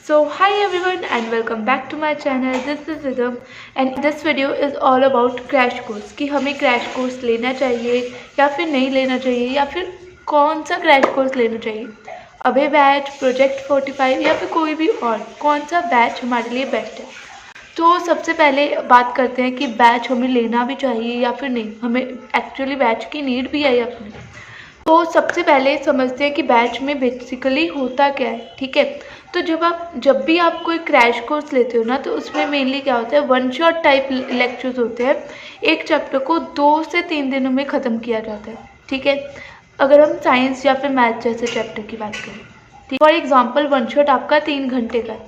So hi everyone and welcome back to my channel. This is Rhythm and this video is all about crash course कि हमें crash course लेना चाहिए या फिर नहीं लेना चाहिए या फिर कौन सा crash course लेना चाहिए, अभय बैच, प्रोजेक्ट 45 या फिर कोई भी और कौन सा बैच हमारे लिए बेस्ट है। तो सबसे पहले बात करते हैं कि बैच हमें लेना भी चाहिए या फिर नहीं, हमें एक्चुअली बैच की नीड भी है या फिर नहीं। तो सबसे पहले समझते हैं कि बैच में बेसिकली होता क्या है। ठीक है, तो जब भी आप कोई क्रैश कोर्स लेते हो ना, तो उसमें मेनली क्या होता है, वन शॉट टाइप लेक्चर्स होते हैं। एक चैप्टर को 2 से 3 दिनों में ख़त्म किया जाता है। ठीक है, अगर हम साइंस या फिर मैथ जैसे चैप्टर की बात करें, ठीक, फॉर एग्जांपल वन शॉट आपका 3 घंटे का है,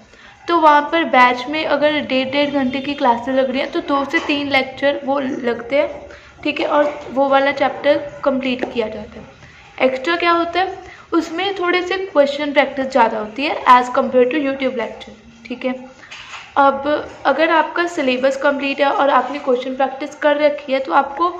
तो वहाँ पर बैच में अगर 1.5 घंटे की क्लासेस लग रही हैं तो 2 से 3 लेक्चर वो लगते हैं। ठीक है, और वो वाला चैप्टर कंप्लीट किया जाता है। एक्स्ट्रा क्या होता है, उसमें थोड़े से क्वेश्चन प्रैक्टिस ज़्यादा होती है as compared to YouTube lecture. ठीक है, अब अगर आपका सिलेबस कंप्लीट है और आपने क्वेश्चन प्रैक्टिस कर रखी है तो आपको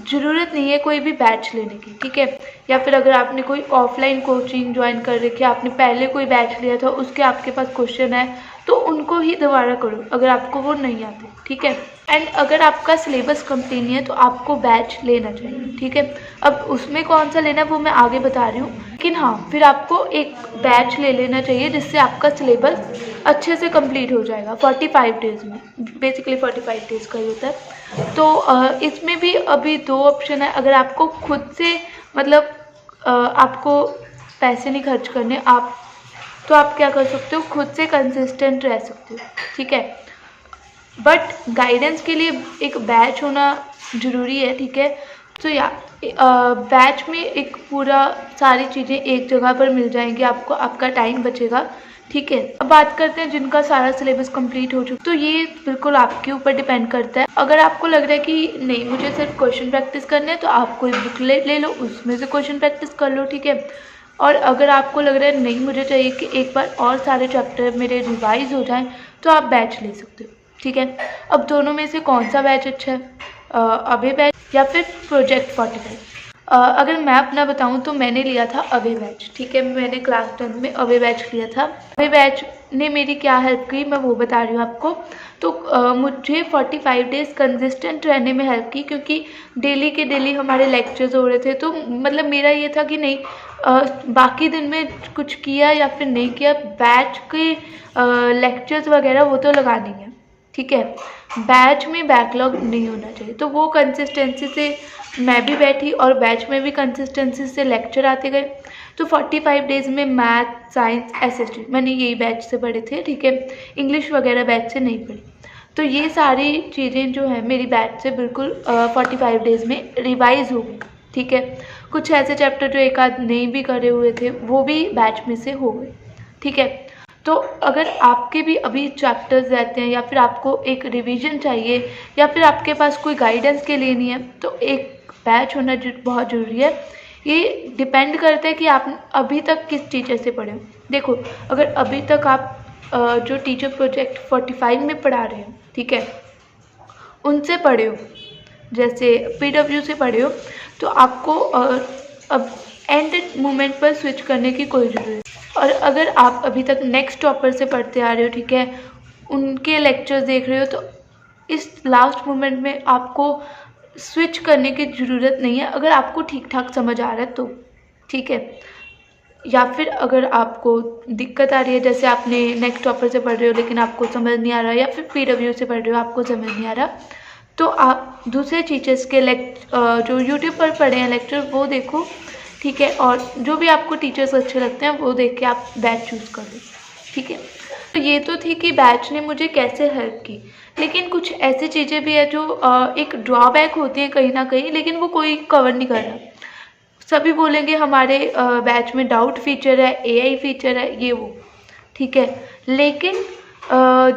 ज़रूरत नहीं है कोई भी बैच लेने की। ठीक है, या फिर अगर आपने कोई ऑफलाइन कोचिंग ज्वाइन कर रखी है, आपने पहले कोई बैच लिया था, उसके आपके पास क्वेश्चन है, तो उनको ही दोबारा करो अगर आपको वो नहीं आते। ठीक है, एंड अगर आपका सिलेबस कंप्लीट नहीं है तो आपको बैच लेना चाहिए। ठीक है, अब उसमें कौन सा लेना है वो मैं आगे बता रही हूँ, लेकिन हाँ, फिर आपको एक बैच ले लेना चाहिए जिससे आपका सिलेबस अच्छे से कंप्लीट हो जाएगा 45 डेज़ में। बेसिकली 45 डेज़ का ही होता है। तो इसमें भी अभी 2 ऑप्शन है। अगर आपको खुद से मतलब आपको पैसे नहीं खर्च करने, तो आप क्या कर सकते हो, खुद से कंसिस्टेंट रह सकते हो। ठीक है, बट गाइडेंस के लिए एक बैच होना ज़रूरी है। ठीक है, तो बैच में एक पूरा सारी चीज़ें एक जगह पर मिल जाएंगी आपको, आपका टाइम बचेगा। ठीक है, अब बात करते हैं जिनका सारा सिलेबस कंप्लीट हो चुका, तो ये बिल्कुल आपके ऊपर डिपेंड करता है। अगर आपको लग रहा है कि नहीं, मुझे सिर्फ क्वेश्चन प्रैक्टिस करने हैं, तो आप कोई बुक ले लो, उसमें से क्वेश्चन प्रैक्टिस कर लो। ठीक है, और अगर आपको लग रहा है नहीं, मुझे चाहिए कि एक बार और सारे चैप्टर मेरे रिवाइज हो जाएं, तो आप बैच ले सकते हो। ठीक है, अब दोनों में से कौन सा बैच अच्छा है, अभय बैच या फिर प्रोजेक्ट 45? अगर मैं अपना बताऊं तो मैंने लिया था अभय बैच। ठीक है, मैंने क्लास 10 में अभय बैच लिया था। अभय बैच ने मेरी क्या हेल्प की मैं वो बता रही हूँ आपको। तो मुझे 45 डेज़ कंसिस्टेंट रहने में हेल्प की, क्योंकि डेली के डेली हमारे लेक्चर्स हो रहे थे। तो मतलब मेरा ये था कि नहीं, बाकी दिन में कुछ किया या फिर नहीं किया, बैच के लेक्चर्स वगैरह वो तो लगानी है। ठीक है, बैच में बैकलॉग नहीं होना चाहिए। तो वो कंसिस्टेंसी से मैं भी बैठी और बैच में भी कंसिस्टेंसी से लेक्चर आते गए। तो 45 डेज़ में मैथ, साइंस, एसएसटी मैंने यही बैच से पढ़े थे। ठीक है, इंग्लिश वगैरह बैच से नहीं पढ़ी। तो ये सारी चीज़ें जो है मेरी बैच से बिल्कुल 45 डेज़ में रिवाइज हो गई। ठीक है, कुछ ऐसे चैप्टर जो एक आध नहीं भी करे हुए थे वो भी बैच में से हो गए। ठीक है, तो अगर आपके भी अभी चैप्टर्स रहते हैं या फिर आपको एक रिवीजन चाहिए या फिर आपके पास कोई गाइडेंस के लिए नहीं है, तो एक बैच होना बहुत ज़रूरी है। ये डिपेंड करता है कि आप अभी तक किस टीचर से पढ़े हो। देखो, अगर अभी तक आप जो टीचर प्रोजेक्ट 45 में पढ़ा रहे हो, ठीक है, उनसे पढ़े हो, जैसे PW से पढ़े हो, तो आपको अब एंड मोमेंट पर स्विच करने की कोई ज़रूरत नहीं। और अगर आप अभी तक नेक्स्ट टॉपर से पढ़ते आ रहे हो, ठीक है, उनके लेक्चर्स देख रहे हो, तो इस लास्ट मोमेंट में आपको स्विच करने की ज़रूरत नहीं है, अगर आपको ठीक ठाक समझ आ रहा है तो। ठीक है, या फिर अगर आपको दिक्कत आ रही है, जैसे आपने नेक्स्ट टॉपर से पढ़ रहे हो लेकिन आपको समझ नहीं आ रहा, या फिर PW से पढ़ रहे हो आपको समझ नहीं आ रहा, तो आप दूसरे टीचर्स के जो यूट्यूब पर पढ़े हैं लेक्चर वो देखो। ठीक है, और जो भी आपको टीचर्स अच्छे लगते हैं वो देख के आप बैच चूज़ कर लो। ठीक है, तो ये तो थी कि बैच ने मुझे कैसे हेल्प की, लेकिन कुछ ऐसी चीज़ें भी है जो एक ड्रॉबैक होती हैं कहीं ना कहीं, लेकिन वो कोई कवर नहीं कर रहा। सभी बोलेंगे हमारे बैच में डाउट फीचर है, AI फीचर है, ये वो। ठीक है, लेकिन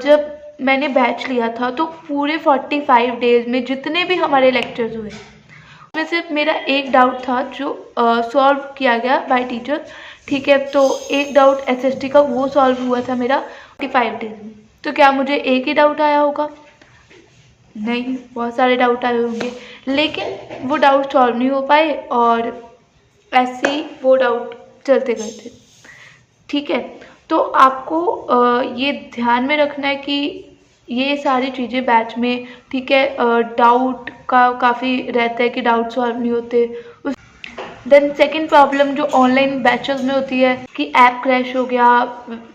जब मैंने बैच लिया था तो पूरे 45 डेज़ में जितने भी हमारे लेक्चर्स हुए, उसमें सिर्फ मेरा एक डाउट था जो सॉल्व किया गया बाय टीचर। ठीक है, तो एक डाउट SST का वो सॉल्व हुआ था मेरा 45 डेज़ में। तो क्या मुझे एक ही डाउट आया होगा? नहीं, बहुत सारे डाउट आए होंगे, लेकिन वो डाउट सॉल्व नहीं हो पाए और ऐसे ही वो डाउट चलते गए थे। ठीक है, तो आपको ये ध्यान में रखना है कि ये सारी चीज़ें बैच में, ठीक है, डाउट का काफ़ी रहता है कि डाउट सॉल्व नहीं होते। देन सेकंड प्रॉब्लम जो ऑनलाइन बैचेस में होती है कि ऐप क्रैश हो गया,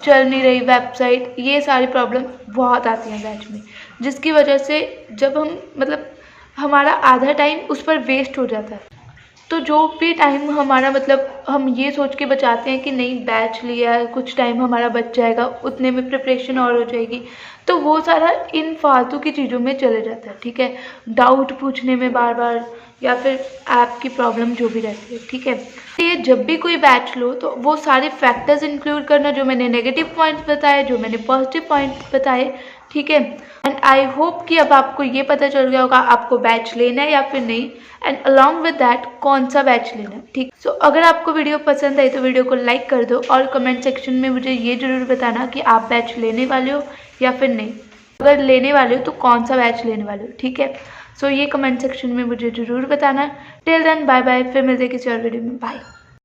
चल नहीं रही वेबसाइट, ये सारी प्रॉब्लम बहुत आती हैं बैच में, जिसकी वजह से जब हम मतलब हमारा आधा टाइम उस पर वेस्ट हो जाता है। तो जो भी टाइम हमारा मतलब हम ये सोच के बचाते हैं कि नहीं बैच लिया है, कुछ टाइम हमारा बच जाएगा, उतने में प्रिपरेशन और हो जाएगी, तो वो सारा इन फालतू की चीज़ों में चले जाता है, ठीक है, डाउट पूछने में बार बार, या फिर ऐप की प्रॉब्लम जो भी रहती है, ठीक है। ये जब भी कोई बैच लो तो वो सारे फैक्टर्स इंक्लूड करना, जो मैंने नेगेटिव पॉइंट्स बताए, जो मैंने पॉजिटिव पॉइंट्स बताए, ठीक है। एंड आई होप कि अब आपको ये पता चल गया होगा आपको बैच लेना है या फिर नहीं, एंड अलॉन्ग विद दैट कौन सा बैच लेना है, ठीक। सो अगर आपको वीडियो पसंद आई तो वीडियो को लाइक कर दो और कमेंट सेक्शन में मुझे ये ज़रूर बताना कि आप बैच लेने वाले हो या फिर नहीं। अगर लेने वाले हो तो कौन सा बैच लेने वाले हो, ठीक है। सो ये कमेंट सेक्शन में मुझे ज़रूर बताना। टिल देन बाय बाय, फिर मिलते हैं किसी और वीडियो में, बाय।